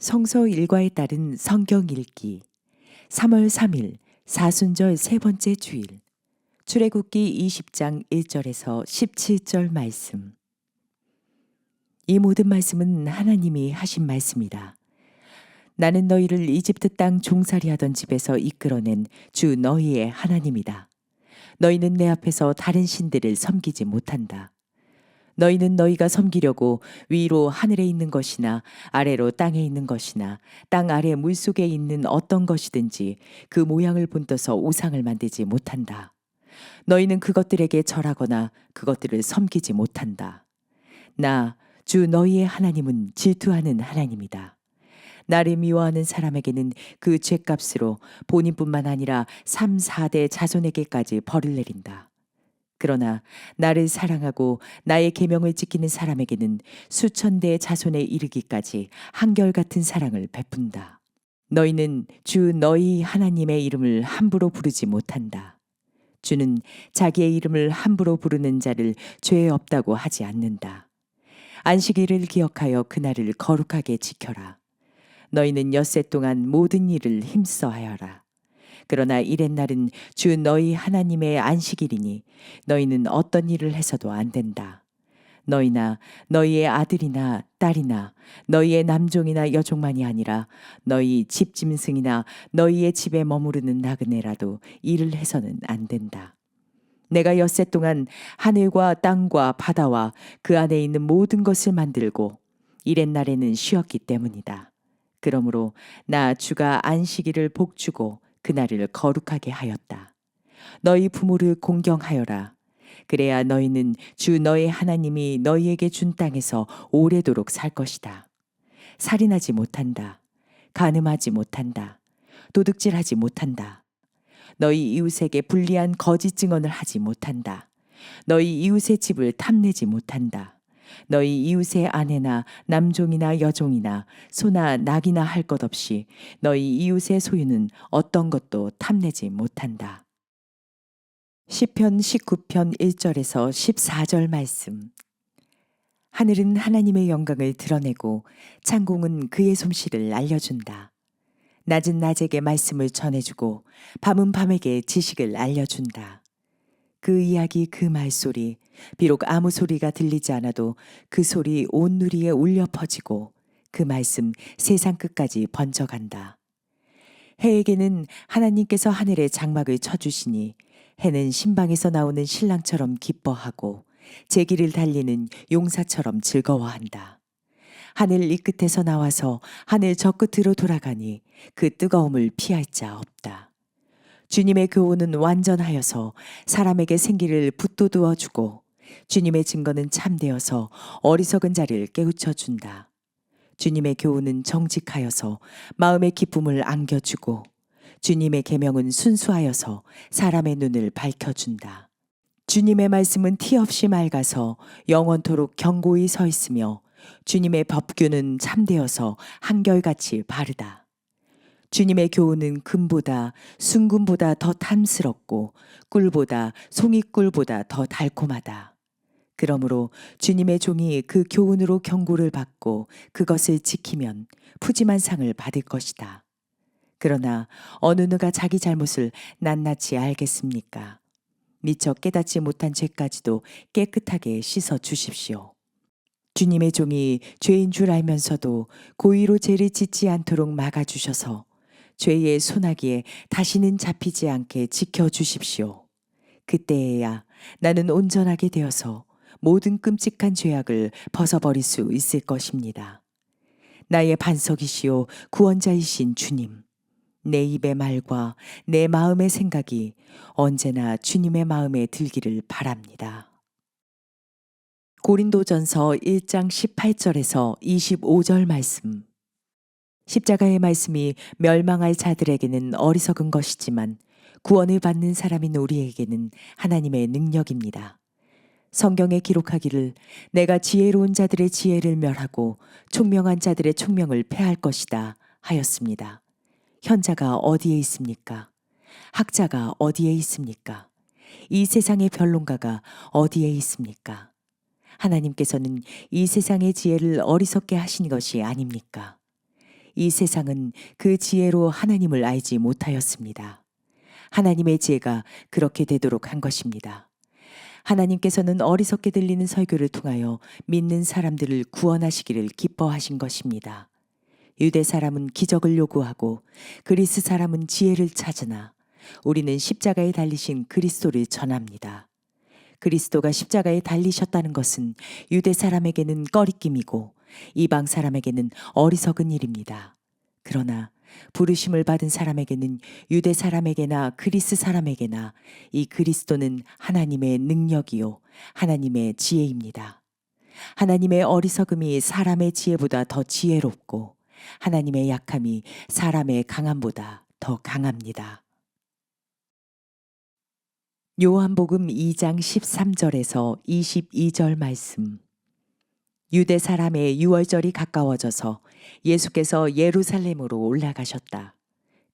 성서 일과에 따른 성경 읽기 3월 3일 사순절 세 번째 주일 출애굽기 20장 1절에서 17절 말씀. 이 모든 말씀은 하나님이 하신 말씀이다. 나는 너희를 이집트 땅 종살이하던 집에서 이끌어낸 주 너희의 하나님이다. 너희는 내 앞에서 다른 신들을 섬기지 못한다. 너희는 너희가 섬기려고 위로 하늘에 있는 것이나 아래로 땅에 있는 것이나 땅 아래 물속에 있는 어떤 것이든지 그 모양을 본떠서 우상을 만들지 못한다. 너희는 그것들에게 절하거나 그것들을 섬기지 못한다. 나, 주 너희의 하나님은 질투하는 하나님이다. 나를 미워하는 사람에게는 그 죄값으로 본인뿐만 아니라 3, 4대 자손에게까지 벌을 내린다. 그러나 나를 사랑하고 나의 계명을 지키는 사람에게는 수천 대의 자손에 이르기까지 한결같은 사랑을 베푼다. 너희는 주 너희 하나님의 이름을 함부로 부르지 못한다. 주는 자기의 이름을 함부로 부르는 자를 죄 없다고 하지 않는다. 안식일을 기억하여 그날을 거룩하게 지켜라. 너희는 엿새 동안 모든 일을 힘써 하여라. 그러나 이렛날은 주 너희 하나님의 안식일이니 너희는 어떤 일을 해서도 안 된다. 너희나 너희의 아들이나 딸이나 너희의 남종이나 여종만이 아니라 너희 집짐승이나 너희의 집에 머무르는 나그네라도 일을 해서는 안 된다. 내가 엿새 동안 하늘과 땅과 바다와 그 안에 있는 모든 것을 만들고 이렛날에는 쉬었기 때문이다. 그러므로 나 주가 안식일을 복주고 그날을 거룩하게 하였다. 너희 부모를 공경하여라. 그래야 너희는 주 너의 하나님이 너희에게 준 땅에서 오래도록 살 것이다. 살인하지 못한다. 간음하지 못한다. 도둑질하지 못한다. 너희 이웃에게 불리한 거짓 증언을 하지 못한다. 너희 이웃의 집을 탐내지 못한다. 너희 이웃의 아내나 남종이나 여종이나 소나 낙이나 할 것 없이 너희 이웃의 소유는 어떤 것도 탐내지 못한다. 시편 19편 1절에서 14절 말씀. 하늘은 하나님의 영광을 드러내고 창공은 그의 솜씨를 알려준다. 낮은 낮에게 말씀을 전해주고 밤은 밤에게 지식을 알려준다. 그 이야기 그 말소리 비록 아무 소리가 들리지 않아도 그 소리 온 누리에 울려 퍼지고 그 말씀 세상 끝까지 번져간다. 해에게는 하나님께서 하늘에 장막을 쳐주시니 해는 신방에서 나오는 신랑처럼 기뻐하고 제 길을 달리는 용사처럼 즐거워한다. 하늘 이 끝에서 나와서 하늘 저 끝으로 돌아가니 그 뜨거움을 피할 자 없다. 주님의 교훈은 완전하여서 사람에게 생기를 붙돋워 주고 주님의 증거는 참되어서 어리석은 자를 깨우쳐 준다. 주님의 교훈은 정직하여서 마음의 기쁨을 안겨주고 주님의 계명은 순수하여서 사람의 눈을 밝혀준다. 주님의 말씀은 티 없이 맑아서 영원토록 견고히 서 있으며 주님의 법규는 참되어서 한결같이 바르다. 주님의 교훈은 금보다 순금보다 더 탐스럽고 꿀보다 송이꿀보다 더 달콤하다. 그러므로 주님의 종이 그 교훈으로 경고를 받고 그것을 지키면 푸짐한 상을 받을 것이다. 그러나 어느 누가 자기 잘못을 낱낱이 알겠습니까? 미처 깨닫지 못한 죄까지도 깨끗하게 씻어 주십시오. 주님의 종이 죄인 줄 알면서도 고의로 죄를 짓지 않도록 막아주셔서 죄의 소나기에 다시는 잡히지 않게 지켜주십시오. 그때에야 나는 온전하게 되어서 모든 끔찍한 죄악을 벗어버릴 수 있을 것입니다. 나의 반석이시요 구원자이신 주님, 내 입의 말과 내 마음의 생각이 언제나 주님의 마음에 들기를 바랍니다. 고린도전서 1장 18절에서 25절 말씀. 십자가의 말씀이 멸망할 자들에게는 어리석은 것이지만 구원을 받는 사람인 우리에게는 하나님의 능력입니다. 성경에 기록하기를 내가 지혜로운 자들의 지혜를 멸하고 총명한 자들의 총명을 패할 것이다 하였습니다. 현자가 어디에 있습니까? 학자가 어디에 있습니까? 이 세상의 변론가가 어디에 있습니까? 하나님께서는 이 세상의 지혜를 어리석게 하신 것이 아닙니까? 이 세상은 그 지혜로 하나님을 알지 못하였습니다. 하나님의 지혜가 그렇게 되도록 한 것입니다. 하나님께서는 어리석게 들리는 설교를 통하여 믿는 사람들을 구원하시기를 기뻐하신 것입니다. 유대 사람은 기적을 요구하고 그리스 사람은 지혜를 찾으나 우리는 십자가에 달리신 그리스도를 전합니다. 그리스도가 십자가에 달리셨다는 것은 유대 사람에게는 꺼리낌이고 이방 사람에게는 어리석은 일입니다. 그러나 부르심을 받은 사람에게는 유대 사람에게나 그리스 사람에게나 이 그리스도는 하나님의 능력이요 하나님의 지혜입니다. 하나님의 어리석음이 사람의 지혜보다 더 지혜롭고 하나님의 약함이 사람의 강함보다 더 강합니다. 요한복음 2장 13절에서 22절 말씀. 유대 사람의 유월절이 가까워져서 예수께서 예루살렘으로 올라가셨다.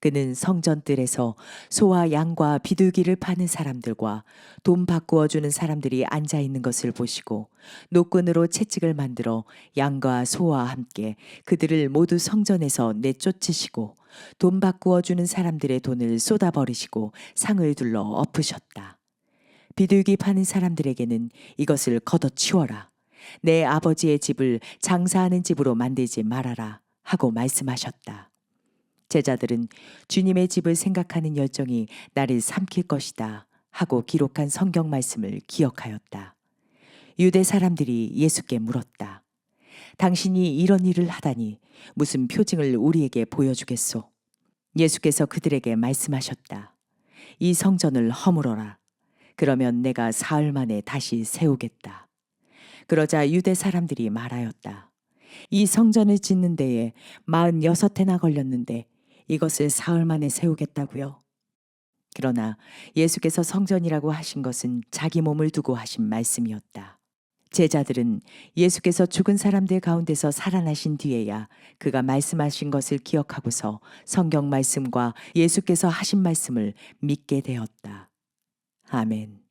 그는 성전뜰에서 소와 양과 비둘기를 파는 사람들과 돈 바꾸어 주는 사람들이 앉아 있는 것을 보시고 노끈으로 채찍을 만들어 양과 소와 함께 그들을 모두 성전에서 내쫓으시고 돈 바꾸어 주는 사람들의 돈을 쏟아버리시고 상을 둘러 엎으셨다. 비둘기 파는 사람들에게는 이것을 걷어치워라. 내 아버지의 집을 장사하는 집으로 만들지 말아라 하고 말씀하셨다. 제자들은 주님의 집을 생각하는 열정이 나를 삼킬 것이다 하고 기록한 성경 말씀을 기억하였다. 유대 사람들이 예수께 물었다. 당신이 이런 일을 하다니 무슨 표징을 우리에게 보여주겠소? 예수께서 그들에게 말씀하셨다. 이 성전을 허물어라. 그러면 내가 사흘 만에 다시 세우겠다. 그러자 유대 사람들이 말하였다. 이 성전을 짓는 데에 46해나 걸렸는데 이것을 사흘 만에 세우겠다고요? 그러나 예수께서 성전이라고 하신 것은 자기 몸을 두고 하신 말씀이었다. 제자들은 예수께서 죽은 사람들 가운데서 살아나신 뒤에야 그가 말씀하신 것을 기억하고서 성경 말씀과 예수께서 하신 말씀을 믿게 되었다. 아멘.